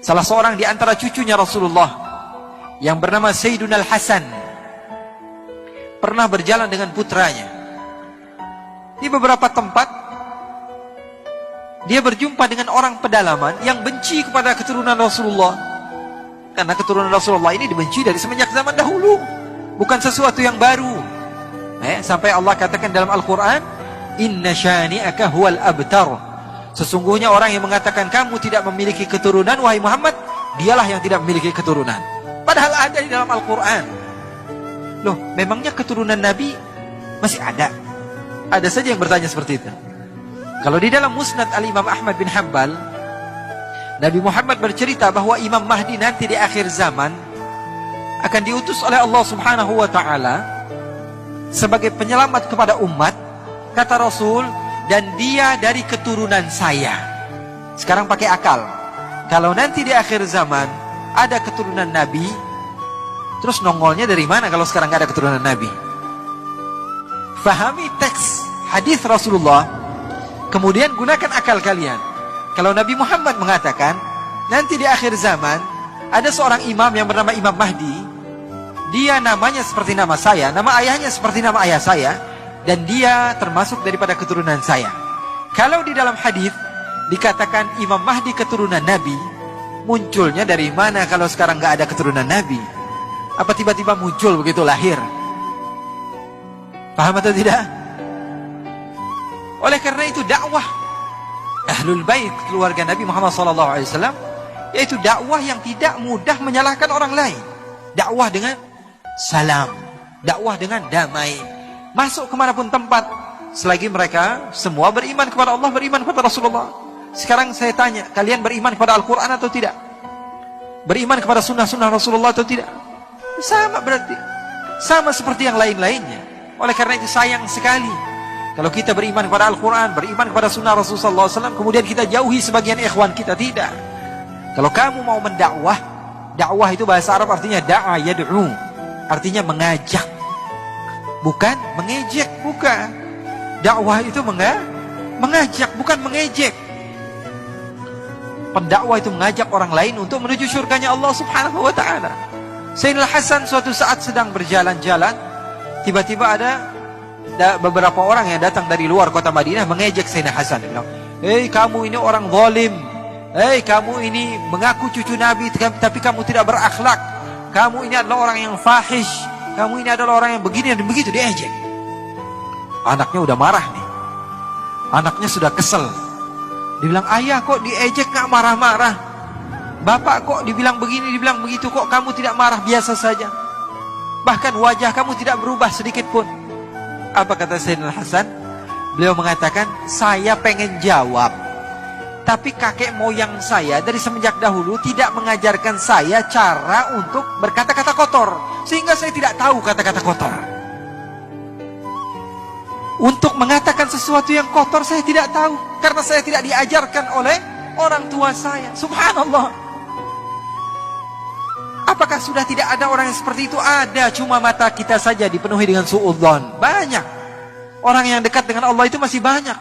Salah seorang di antara cucunya Rasulullah yang bernama Sayyiduna Al-Hasan pernah berjalan dengan putranya. Di beberapa tempat dia berjumpa dengan orang pedalaman yang benci kepada keturunan Rasulullah. Karena keturunan Rasulullah ini dibenci dari semenjak zaman dahulu, bukan sesuatu yang baru. Sampai Allah katakan dalam Al-Quran, Inna syani'aka huwal abtar. Sesungguhnya orang yang mengatakan kamu tidak memiliki keturunan, wahai Muhammad, dialah yang tidak memiliki keturunan. Padahal ada di dalam Al-Quran. Loh, memangnya keturunan Nabi masih ada? Ada saja yang bertanya seperti itu. Kalau di dalam Musnad Al-Imam Ahmad bin Hanbal, Nabi Muhammad bercerita bahwa Imam Mahdi nanti di akhir zaman akan diutus oleh Allah Subhanahu wa ta'ala sebagai penyelamat kepada umat. Kata Rasul, dan dia dari keturunan saya. Sekarang pakai akal. Kalau nanti di akhir zaman ada keturunan Nabi, terus nongolnya dari mana kalau sekarang gak ada keturunan Nabi? Fahami teks hadis Rasulullah, kemudian gunakan akal kalian. Kalau Nabi Muhammad mengatakan nanti di akhir zaman ada seorang imam yang bernama Imam Mahdi, dia namanya seperti nama saya, nama ayahnya seperti nama ayah saya, dan dia termasuk daripada keturunan saya. Kalau di dalam hadis dikatakan Imam Mahdi keturunan Nabi, munculnya dari mana kalau sekarang gak ada keturunan Nabi? Apa tiba-tiba muncul begitu lahir? Paham atau tidak? Oleh karena itu dakwah Ahlul Bait, keluarga Nabi Muhammad SAW, yaitu dakwah yang tidak mudah menyalahkan orang lain. Dakwah dengan salam, dakwah dengan damai, masuk kemanapun tempat, selagi mereka semua beriman kepada Allah, beriman kepada Rasulullah. Sekarang saya tanya, kalian beriman kepada Al-Quran atau tidak? Beriman kepada sunnah-sunnah Rasulullah atau tidak? Sama berarti, sama seperti yang lain-lainnya. Oleh karena itu sayang sekali kalau kita beriman kepada Al-Quran, beriman kepada sunnah Rasulullah SAW, kemudian kita jauhi sebagian ikhwan kita. Tidak. Kalau kamu mau mendakwah, dakwah itu bahasa Arab artinya da'a yad'u, artinya mengajak, bukan mengejek. Bukan. Dakwah itu mengajak, bukan mengejek. Pendakwah itu mengajak orang lain untuk menuju syurganya Allah Subhanahu wa ta'ala. Sayyidina Hasan suatu saat sedang berjalan-jalan, tiba-tiba ada beberapa orang yang datang dari luar kota Madinah mengejek Sayyidina Hasan. Dia bilang, "Hei, kamu ini orang zalim. Hei, kamu ini mengaku cucu Nabi tapi kamu tidak berakhlak. Kamu ini adalah orang yang fahish. Kamu ini adalah orang yang begini dan begitu." Diejek. Anaknya udah marah nih. Anaknya sudah kesel. Dia bilang, "Ayah kok diejek gak marah-marah? Bapak kok dibilang begini, dibilang begitu, kok kamu tidak marah, biasa saja? Bahkan wajah kamu tidak berubah sedikit pun." Apa kata Sayyidina Hasan? Beliau mengatakan, "Saya pengen jawab, tapi kakek moyang saya dari semenjak dahulu tidak mengajarkan saya cara untuk berkata-kata kotor, sehingga saya tidak tahu kata-kata kotor. Untuk mengatakan sesuatu yang kotor saya tidak tahu, karena saya tidak diajarkan oleh orang tua saya." Subhanallah. Apakah sudah tidak ada orang yang seperti itu? Ada, cuma mata kita saja dipenuhi dengan suudzon. Banyak. Orang yang dekat dengan Allah itu masih banyak.